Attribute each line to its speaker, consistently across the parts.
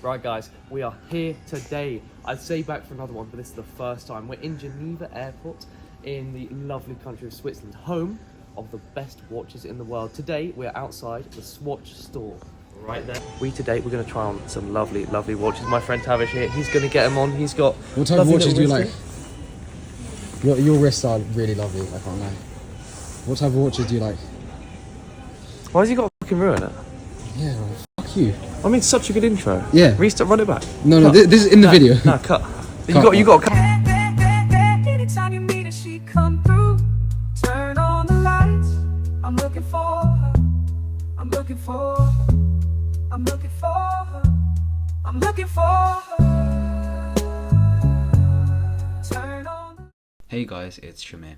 Speaker 1: Right guys, we are here today. I'd say back for another one, but this is the first time. We're in Geneva Airport in the lovely country of Switzerland, home of the best watches in the world. Today, we're outside the Swatch store. Right there. We're going to try on some lovely watches. My friend Tavish here, he's going to get them on. He's got...
Speaker 2: What type of watches do you like? Your wrists are really lovely, I can't lie. What type of watches do you like?
Speaker 1: Why has he got to fucking ruin it?
Speaker 2: Yeah, well, fuck you.
Speaker 1: I mean, such a good intro.
Speaker 2: Yeah.
Speaker 1: Restart, run it back.
Speaker 2: No, this is in the video.
Speaker 1: No, cut. You got to cut.
Speaker 3: Anytime you meet her, she come through. Turn on the lights. I'm looking for her. I'm looking for her. I'm looking for her. I'm looking for her. Turn on.
Speaker 4: Hey guys, it's Shamir.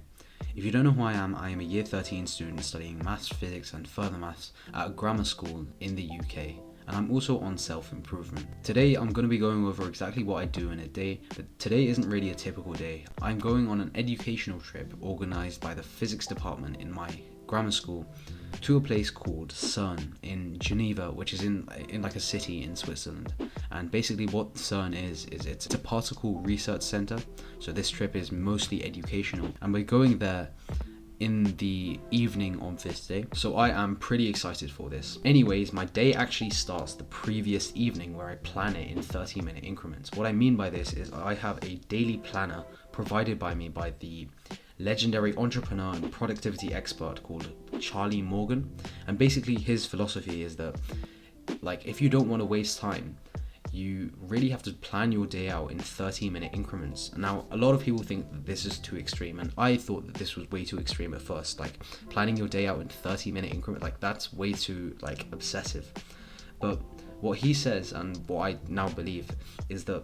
Speaker 4: If you don't know who I am a year 13 student studying maths, physics and further maths at a grammar school in the UK, and I'm also on self-improvement. Today I'm going to be going over exactly what I do in a day, but today isn't really a typical day. I'm going on an educational trip organised by the physics department in my grammar school to a place called CERN in Geneva, which is in like a city in Switzerland. And basically what CERN is it's a particle research center. So this trip is mostly educational, and we're going there in the evening of this day, so I am pretty excited for this. Anyways, my day actually starts the previous evening where I plan it in 30-minute increments. What I mean by this is I have a daily planner provided by me by the legendary entrepreneur and productivity expert called Charlie Morgan, and basically his philosophy is that, like, if you don't want to waste time, you really have to plan your day out in 30-minute increments. Now, a lot of people think that this is too extreme, and I thought that this was way too extreme at first. Like, planning your day out in 30-minute increments, like, that's way too, like, obsessive. But what he says, and what I now believe, is that,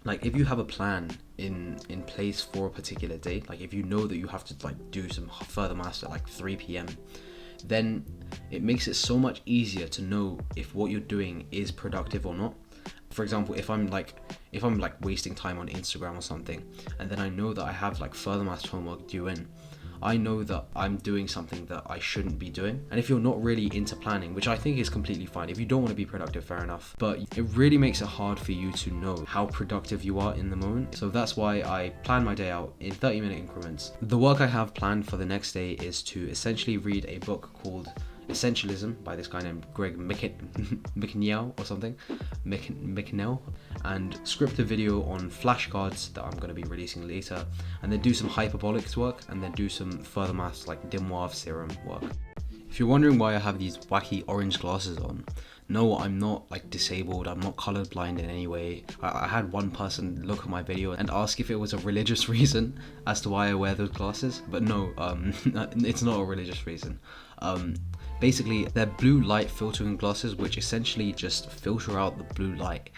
Speaker 4: like, if you have a plan in place for a particular day, like if you know that you have to like do some further maths at like 3 p.m, then it makes it so much easier to know if what you're doing is productive or not. For example, if I'm like wasting time on Instagram or something, and then I know that I have like further maths homework due in, I know that I'm doing something that I shouldn't be doing. And if you're not really into planning, which I think is completely fine, if you don't want to be productive, fair enough, but it really makes it hard for you to know how productive you are in the moment. So that's why I plan my day out in 30-minute increments. The work I have planned for the next day is to essentially read a book called Essentialism by this guy named Greg McNeil or something, McNeil, and script a video on flashcards that I'm going to be releasing later, and then do some hyperbolics work, and then do some further maths like de Moivre's theorem work. If you're wondering why I have these wacky orange glasses on, no, I'm not like disabled, I'm not colorblind in any way. I had one person look at my video and ask if it was a religious reason as to why I wear those glasses, but no, it's not a religious reason. Basically, they're blue light filtering glasses, which essentially just filter out the blue light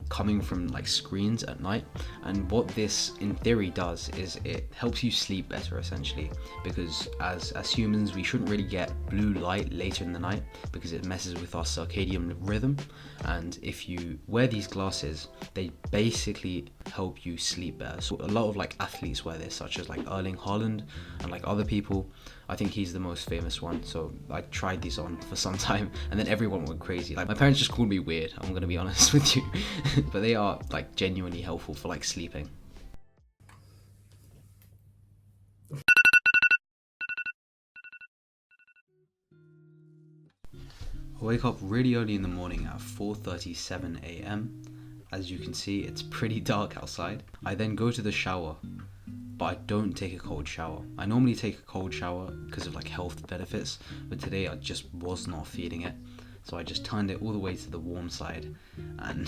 Speaker 4: coming from like screens at night. And what this in theory does is it helps you sleep better, essentially, because as humans we shouldn't really get blue light later in the night because it messes with our circadian rhythm. And if you wear these glasses, they basically help you sleep better. So a lot of like athletes wear this, such as like Erling Haaland and like other people. I think he's the most famous one. So I tried these on for some time, and then everyone went crazy. Like, my parents just called me weird, I'm gonna be honest with you. But they are like genuinely helpful for like sleeping. I wake up really early in the morning at 4:37 a.m. As you can see, it's pretty dark outside. I then go to the shower, but I don't take a cold shower. I normally take a cold shower because of like health benefits, but today I just was not feeling it. So I just turned it all the way to the warm side, and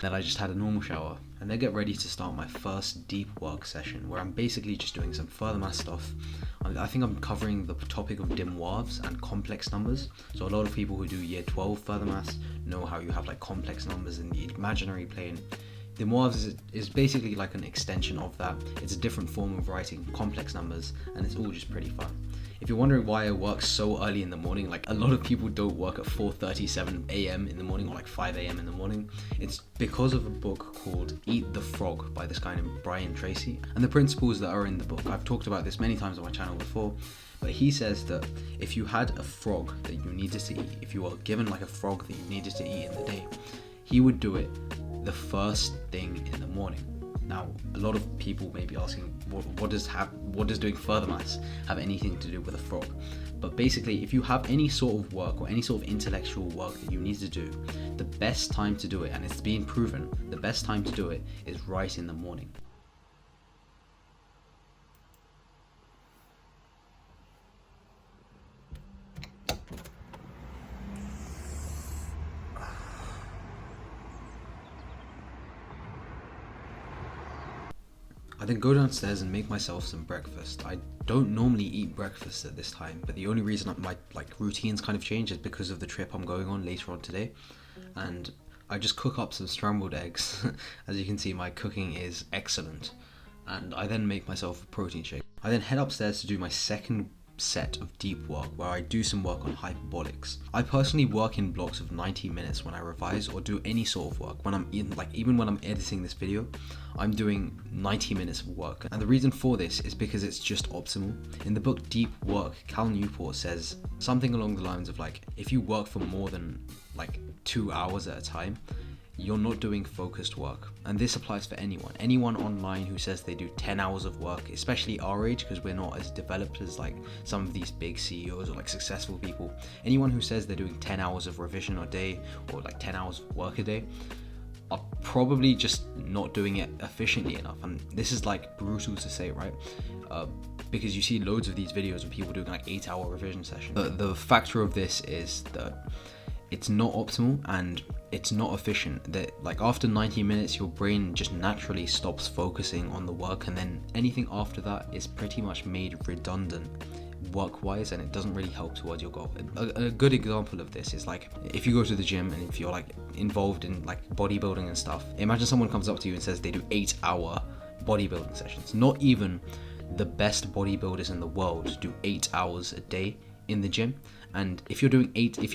Speaker 4: then I just had a normal shower, and then get ready to start my first deep work session, where I'm basically just doing some further math stuff. I think I'm covering the topic of de Moivre's and complex numbers. So a lot of people who do year 12 further maths know how you have like complex numbers in the imaginary plane. De Moivre's is basically like an extension of that. It's a different form of writing complex numbers, and it's all just pretty fun. If you're wondering why I work so early in the morning, like a lot of people don't work at 4:37 a.m. in the morning or like 5 a.m. in the morning, it's because of a book called Eat the Frog by this guy named Brian Tracy. And the principles that are in the book, I've talked about this many times on my channel before, but he says that if you had a frog that you needed to eat, if you were given like a frog that you needed to eat in the day, he would do it the first thing in the morning. Now, a lot of people may be asking, what does doing further maths have anything to do with a frog? But basically, if you have any sort of work or any sort of intellectual work that you need to do, the best time to do it, and it's been proven, the best time to do it is right in the morning. I then go downstairs and make myself some breakfast. I don't normally eat breakfast at this time, but the only reason my routines kind of change is because of the trip I'm going on later on today. And I just cook up some scrambled eggs. As you can see, my cooking is excellent. And I then make myself a protein shake. I then head upstairs to do my second set of deep work, where I do some work on hyperbolics. I personally work in blocks of 90 minutes when I revise or do any sort of work. When I'm in, even when I'm editing this video, I'm doing 90 minutes of work. And the reason for this is because it's just optimal. In the book Deep Work, Cal Newport says something along the lines of if you work for more than 2 hours at a time, you're not doing focused work. And this applies for anyone online who says they do 10 hours of work, especially our age, because we're not as developed as some of these big CEOs or successful people. Anyone who says they're doing 10 hours of revision a day or 10 hours of work a day are probably just not doing it efficiently enough. And this is brutal to say, right? Because you see loads of these videos of people doing 8-hour revision sessions. The factor of this is that it's not optimal and it's not efficient. That after 90 minutes your brain just naturally stops focusing on the work, and then anything after that is pretty much made redundant work-wise, and it doesn't really help towards your goal. A good example of this is if you go to the gym and if you're involved in bodybuilding and stuff, imagine someone comes up to you and says they do 8-hour bodybuilding sessions. Not even the best bodybuilders in the world do 8 hours a day in the gym. And if you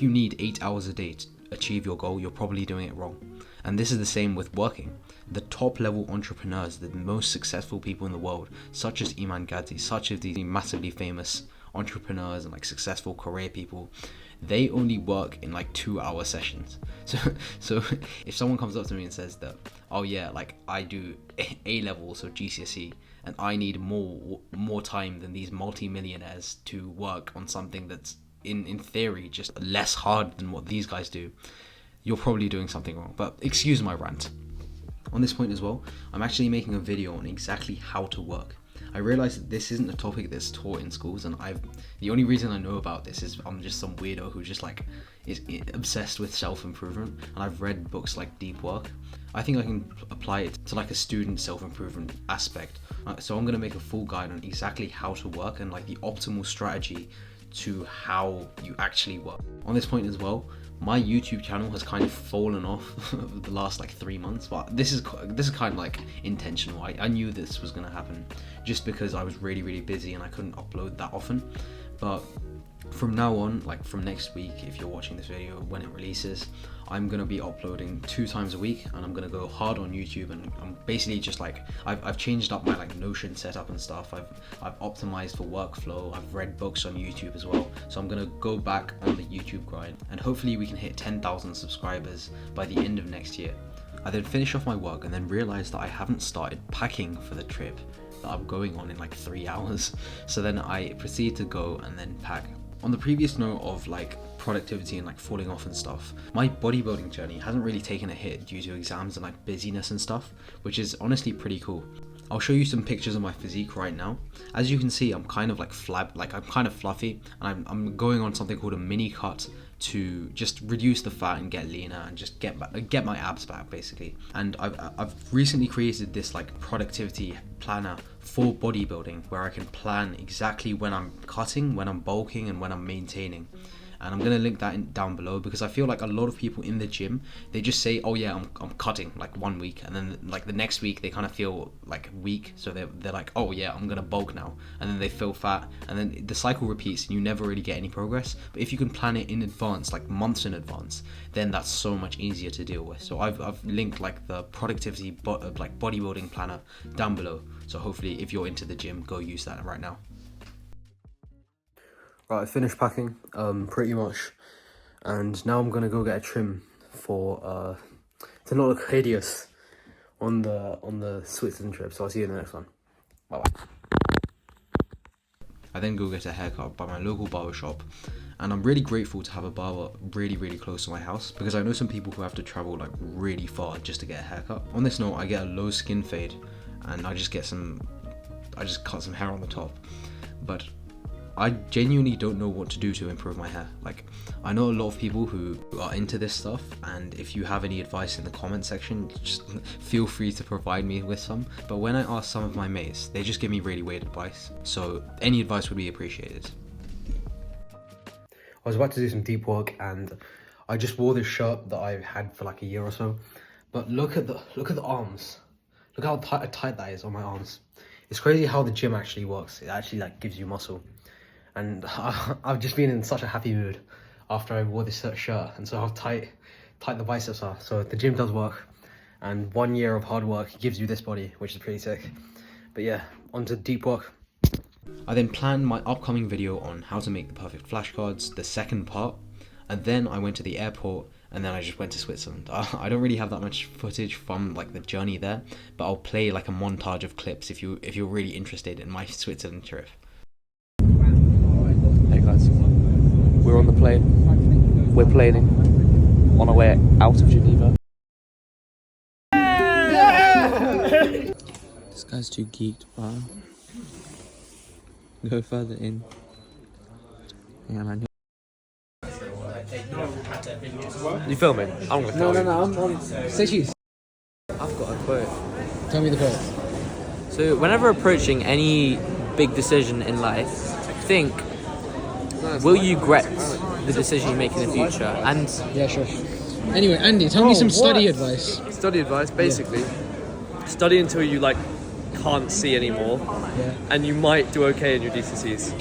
Speaker 4: need 8 hours a day to achieve your goal, you're probably doing it wrong. And this is the same with working. The top level entrepreneurs, the most successful people in the world, such as Iman Gadzhi, such as these massively famous entrepreneurs and successful career people, they only work in 2-hour sessions. So if someone comes up to me and says that, oh yeah, I do A levels or GCSE and I need more time than these multi-millionaires to work on something that's in theory just less hard than what these guys do, you're probably doing something wrong. But excuse my rant. On this point as well, I'm actually making a video on exactly how to work. I realize that this isn't a topic that's taught in schools, and the only reason I know about this is I'm just some weirdo who just is obsessed with self-improvement, and I've read books like Deep Work. I think I can apply it to a student self-improvement aspect. So I'm going to make a full guide on exactly how to work and the optimal strategy to how you actually work. On this point as well, my YouTube channel has kind of fallen off over the last 3 months, but this is kind of intentional. I knew this was going to happen just because I was really busy and I couldn't upload that often. But from now on, from next week, if you're watching this video when it releases, I'm going to be uploading 2 times a week, and I'm going to go hard on YouTube. And I'm basically just I've changed up my Notion setup and stuff. I've optimized for workflow. I've read books on YouTube as well. So I'm going to go back on the YouTube grind, and hopefully we can hit 10,000 subscribers by the end of next year. I then finish off my work and then realize that I haven't started packing for the trip that I'm going on in 3 hours. So then I proceed to go and then pack. On the previous note of productivity and falling off and stuff, my bodybuilding journey hasn't really taken a hit due to exams and busyness and stuff, which is honestly pretty cool. I'll show you some pictures of my physique right now. As you can see, I'm kind of I'm kind of fluffy, and I'm going on something called a mini cut to just reduce the fat and get leaner and just get my abs back basically. And I've recently created this productivity planner for bodybuilding where I can plan exactly when I'm cutting, when I'm bulking, and when I'm maintaining. And I'm gonna link that down below, because I feel a lot of people in the gym, they just say, oh yeah, I'm cutting 1 week, and then the next week they kind of feel weak, so they're like, oh yeah, I'm gonna bulk now, and then they feel fat, and then the cycle repeats and you never really get any progress. But if you can plan it in advance, months in advance, then that's so much easier to deal with. So I've linked the productivity bodybuilding planner down below, so hopefully if you're into the gym, go use that right now. Right, I finished packing, pretty much, and now I'm gonna go get a trim for
Speaker 1: to not look hideous on the Switzerland trip. So I'll see you in the next one. Bye bye.
Speaker 4: I then go get a haircut by my local barber shop, and I'm really grateful to have a barber really close to my house, because I know some people who have to travel like really far just to get a haircut. On this note, I get a low skin fade, and I just cut some hair on the top, but I genuinely don't know what to do to improve my hair. Like, I know a lot of people who are into this stuff, and if you have any advice in the comment section, just feel free to provide me with some. But when I ask some of my mates, they just give me really weird advice. So any advice would be appreciated.
Speaker 1: I was about to do some deep work, and I just wore this shirt that I had for like a year or so. But look at the arms. Look how tight that is on my arms. It's crazy how the gym actually works. It actually like gives you muscle. And I've just been in such a happy mood after I wore this shirt, and so how tight the biceps are. So the gym does work, and 1 year of hard work gives you this body, which is pretty sick. But yeah, on to deep work.
Speaker 4: I then planned my upcoming video on how to make the perfect flashcards, the second part, and then I went to the airport, and then I just went to Switzerland. I don't really have that much footage from like the journey there, but I'll play like a montage of clips if you're really interested in my Switzerland trip.
Speaker 1: Hey guys, we're on the plane. We're planing on our way out of Geneva.
Speaker 5: This guy's too geeked, bro. Go further in. Yeah, man.
Speaker 1: You filming? I'm gonna film.
Speaker 2: No. Say cheese.
Speaker 5: I've got a quote.
Speaker 2: Tell me the quote.
Speaker 5: So, whenever approaching any big decision in life, think, will you regret the decision you make in the future? And
Speaker 2: Yeah, sure. Anyway, Andy, tell me some study advice.
Speaker 1: Study advice, basically. Study until you like can't see anymore,
Speaker 2: Yeah.
Speaker 1: and you might do okay in your GCSEs.